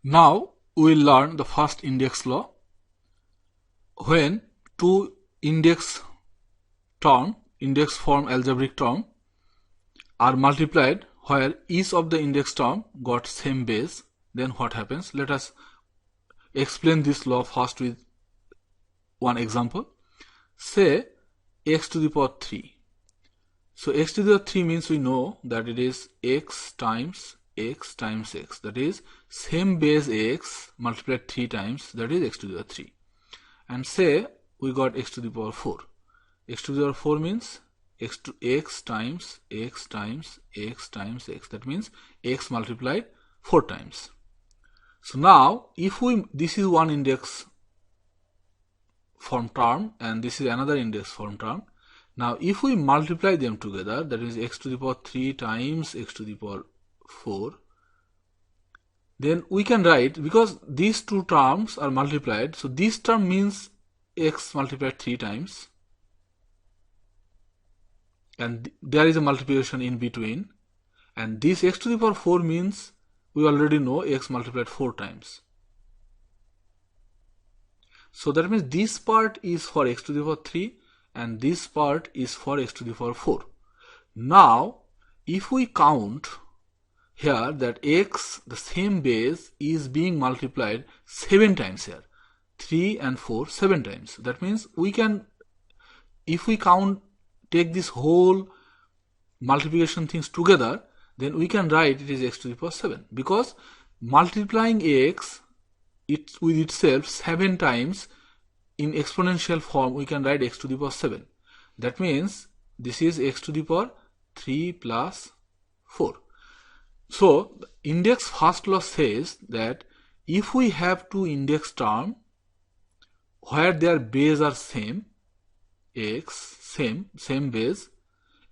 Now we will learn the first index law. When two index form algebraic term are multiplied where each of the index term got same base, then what happens? Let us explain this law first with one example. Say x to the power 3. So x to the power 3 means we know that it is x times x times x, that is same base x multiplied 3 times, that is x to the power 3. And say we got x to the power 4. X to the power 4 means x to x times x times x times x, that means x multiplied 4 times. So now if this is one index form term and this is another index form term. Now if we multiply them together, that is x to the power 3 times x to the power 4, then we can write, because these two terms are multiplied, so this term means x multiplied 3 times and there is a multiplication in between, and this x to the power 4 means we already know x multiplied 4 times. So that means this part is for x to the power 3 and this part is for x to the power 4. Now if we count here that x, the same base, is being multiplied 7 times here, 3 and 4, 7 times. That means we can, if we take this whole multiplication things together, then we can write it is x to the power 7, because multiplying x with itself 7 times in exponential form, we can write x to the power 7. That means this is x to the power 3 plus 4. So the index first law says that if we have two index term where their base are same, x, same base,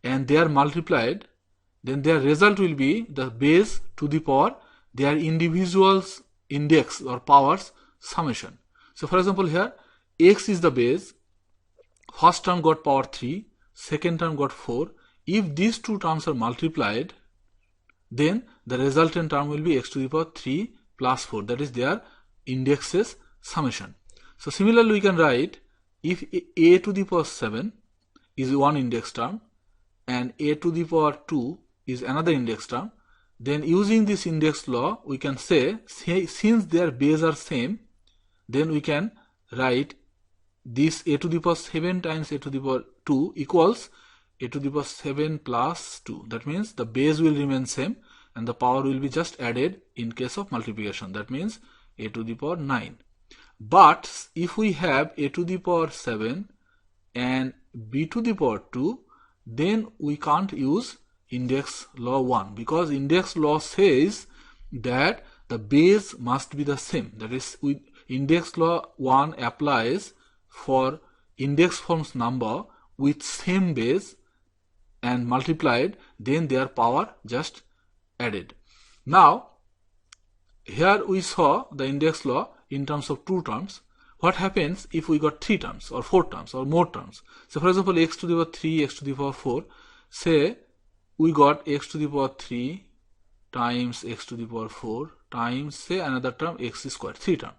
and they are multiplied, then their result will be the base to the power their individuals index or powers summation. So for example here x is the base, first term got power 3, second term got 4. If these two terms are multiplied, then the resultant term will be x to the power 3 plus 4, that is their indexes summation. So similarly we can write, if a to the power 7 is one index term and a to the power 2 is another index term, then using this index law we can say since their base are same, then we can write this a to the power 7 times a to the power 2 equals a to the power 7 plus 2. That means the base will remain same and the power will be just added in case of multiplication. That means a to the power 9. But if we have a to the power 7 and b to the power 2, then we can't use index law 1, because index law says that the base must be the same. That is, index law 1 applies for index forms number with same base and multiplied, then their power just added. Now here we saw the index law in terms of two terms. What happens if we got 3 terms or 4 terms or more terms? So for example x to the power 3, x to the power 4, say we got x to the power 3 times x to the power 4 times say another term x squared, 3 term.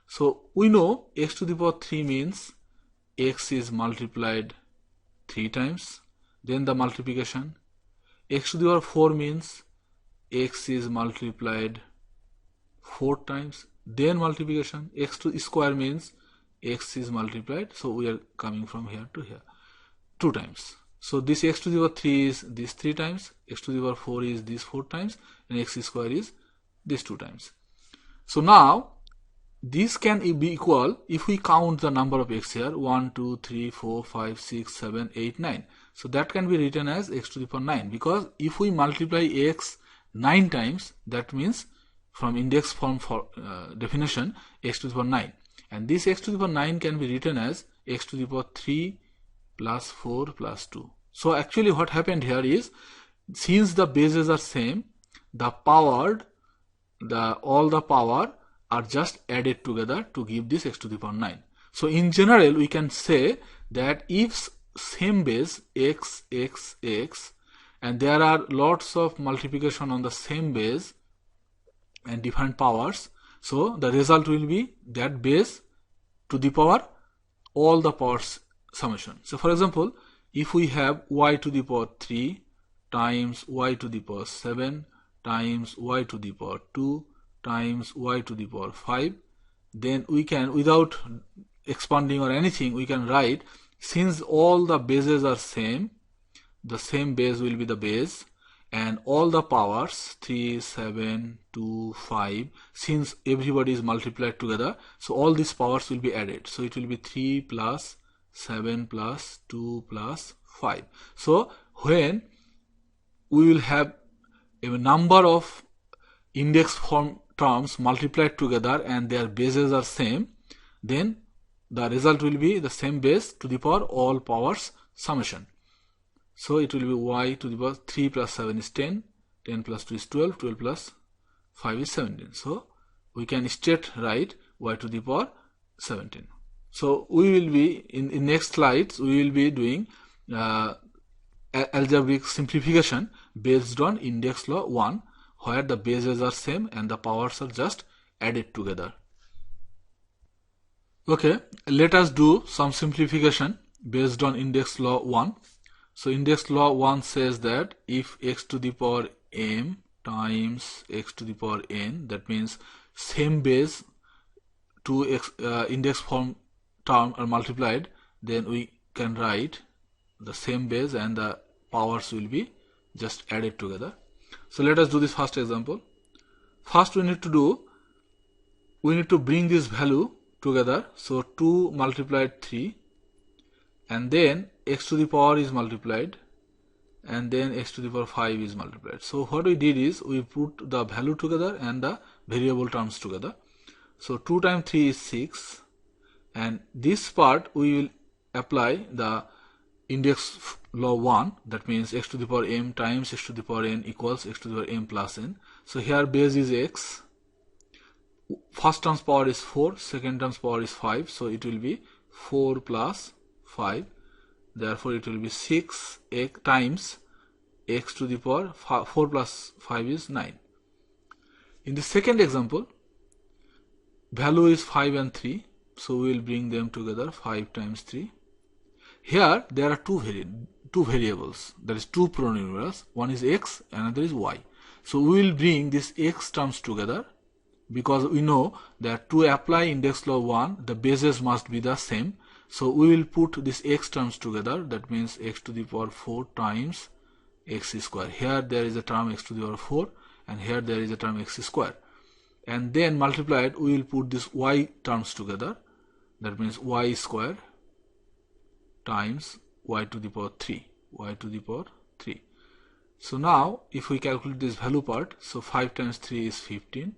So we know x to the power 3 means x is multiplied 3 times, then the multiplication. X to the power 4 means x is multiplied 4 times, then multiplication. X to the square means x is multiplied, so we are coming from here to here 2 times. So this x to the power 3 is this 3 times, x to the power 4 is this 4 times, and x square is this 2 times. So now this can be equal if we count the number of x here, 1, 2, 3, 4, 5, 6, 7, 8, 9. So that can be written as x to the power 9, because if we multiply x 9 times, that means from index form for definition x to the power 9, and this x to the power 9 can be written as x to the power 3 plus 4 plus 2. So actually what happened here is, since the bases are same, all the power are just added together to give this x to the power 9. So in general we can say that if same base x, x, x, and there are lots of multiplication on the same base and different powers, So the result will be that base to the power all the powers summation. So for example, if we have y to the power 3 times y to the power 7 times y to the power 2 times y to the power 5, then we can, without expanding or anything, we can write, since all the bases are same, the same base will be the base, and all the powers 3, 7, 2, 5, since everybody is multiplied together, so all these powers will be added. So it will be 3 plus 7 plus 2 plus 5. So when we will have a number of index form terms multiplied together and their bases are same, then the result will be the same base to the power all powers summation. So it will be y to the power 3 plus 7 is 10, 10 plus 2 is 12, 12 plus 5 is 17. So we can straight write y to the power 17. So we will be, in next slides, we will be doing algebraic simplification based on index law 1, where the bases are same and the powers are just added together. Okay, let us do some simplification based on index law 1. So index law 1 says that if x to the power m times x to the power n, that means same base two index form term are multiplied, then we can write the same base and the powers will be just added together. So let us do this first example. First we need to bring this value together. So 2 multiplied 3, and then x to the power is multiplied, and then x to the power 5 is multiplied. So what we did is we put the value together and the variable terms together. So 2 times 3 is 6, and this part we will apply the index law 1, that means x to the power m times x to the power n equals x to the power m plus n. So here base is x, first term's power is 4, second term's power is 5, so it will be 4 plus 5, therefore it will be 6 times x to the power 4 plus 5 is 9. In the second example, value is 5 and 3, so we will bring them together, 5 times 3. Here there are two variables, that is two pronumerals, one is x, another is y. So we will bring these x terms together, because we know that to apply index law 1, the bases must be the same. So we will put these x terms together, that means x to the power 4 times x square. Here there is a term x to the power 4, and here there is a term x square. And then multiplied, we will put this y terms together, that means y square times y to the power 3, y to the power 3. So now if we calculate this value part, so 5 times 3 is 15.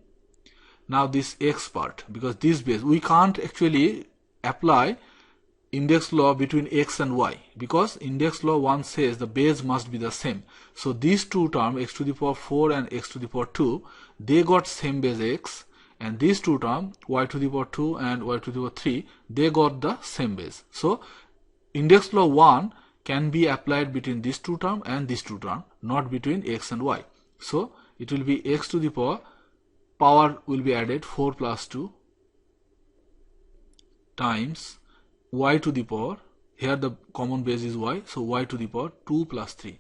Now this x part, because this base, we can't actually apply index law between x and y, because index law 1 says the base must be the same. So these two terms, x to the power 4 and x to the power 2, they got same base x, and these two terms, y to the power 2 and y to the power 3, they got the same base. So index law 1 can be applied between these two terms and these two terms, not between x and y. So it will be x to the power will be added 4 plus 2 times y to the power, here the common base is y, so y to the power 2 plus 3,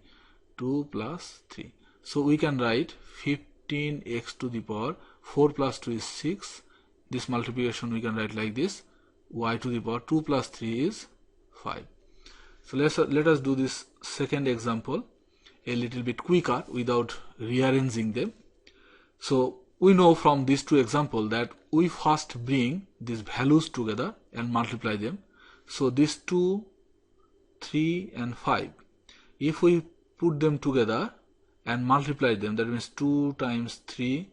2 plus 3. So we can write 15x to the power 4 plus 2 is 6. This multiplication we can write like this, y to the power 2 plus 3 is 5. So let us do this second example a little bit quicker without rearranging them. So we know from these two examples that we first bring these values together and multiply them. So these 2, 3 and 5, if we put them together and multiply them, that means 2 times 3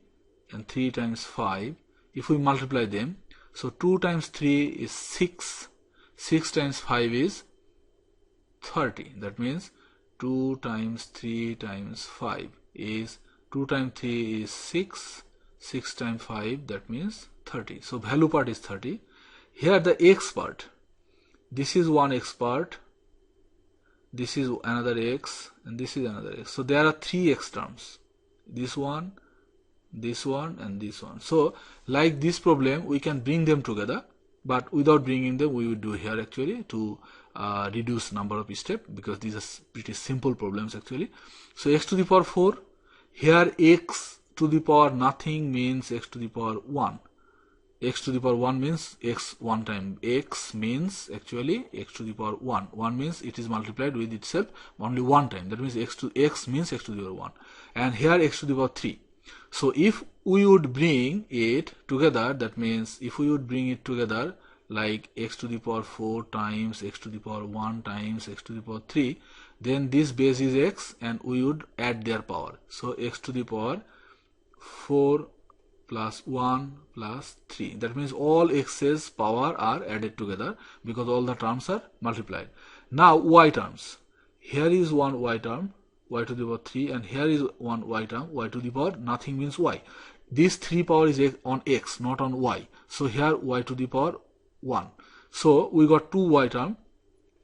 and 3 times 5, if we multiply them, so 2 times 3 is 6, 6 times 5 is 30, that means 2 times 3 times 5 is, 2 times 3 is 6, 6 times 5, that means 30. So value part is 30. Here the x part, this is one x part, this is another x, and this is another x. So there are 3 x terms, this one, this one and this one. So like this problem, we can bring them together, but without bringing them, we would do here actually to reduce number of steps, because these are pretty simple problems actually. So x to the power 4, here x to the power nothing means x to the power 1. X to the power 1 means x one time. X means actually x to the power 1. 1 means it is multiplied with itself only one time. That means x means x to the power 1. And here x to the power 3. So if we would bring it together, that means if we would bring it together like x to the power 4 times x to the power 1 times x to the power 3, then this base is x and we would add their power. So x to the power 4 plus 1 plus 3. That means all x's power are added together because all the terms are multiplied. Now y terms. Here is one y term, y to the power 3, and here is one y term, y to the power nothing means y. This 3 power is on x, not on y. So here y to the power 1. So we got 2 y term.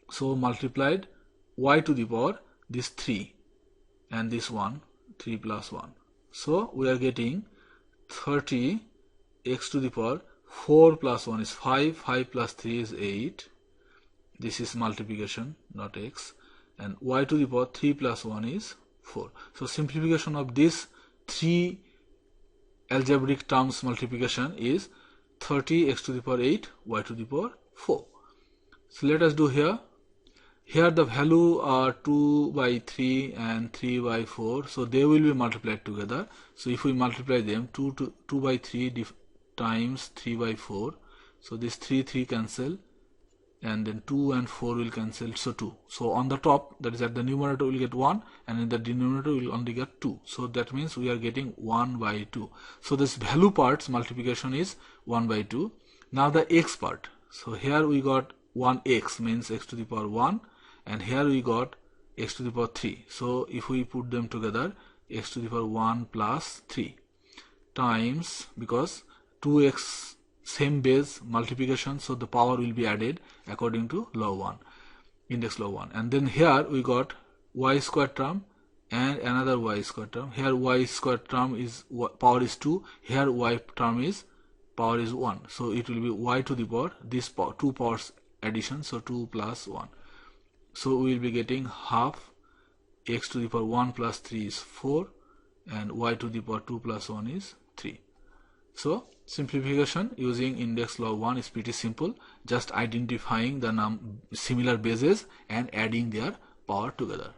So multiplied y to the power this 3 and this 1, 3 plus 1. So we are getting 30 x to the power 4 plus 1 is 5, 5 plus 3 is 8. This is multiplication, not x. And y to the power 3 plus 1 is 4. So simplification of this 3 algebraic terms multiplication is 30 x to the power 8, y to the power 4. So let us do here. Here the value are 2 by 3 and 3 by 4. So they will be multiplied together. So if we multiply them, 2 by 3 times 3 by 4. So this 3 cancel, and then 2 and 4 will cancel. So 2. So on the top, that is at the numerator, we will get 1, and in the denominator we will only get 2. So that means we are getting 1 by 2. So this value parts multiplication is 1 by 2. Now the x part. So here we got 1x means x to the power 1. And here we got x to the power 3. So if we put them together, x to the power 1 plus 3 times, because 2x same base multiplication, so the power will be added according to law 1, index law 1. And then here we got y square term and another y square term. Here y square term is power is 2. Here y term is power is 1. So it will be y to the power, this power, 2 powers addition, so 2 plus 1. So we will be getting half x to the power 1 plus 3 is 4 and y to the power 2 plus 1 is 3. So simplification using index law 1 is pretty simple, just identifying the similar bases and adding their power together.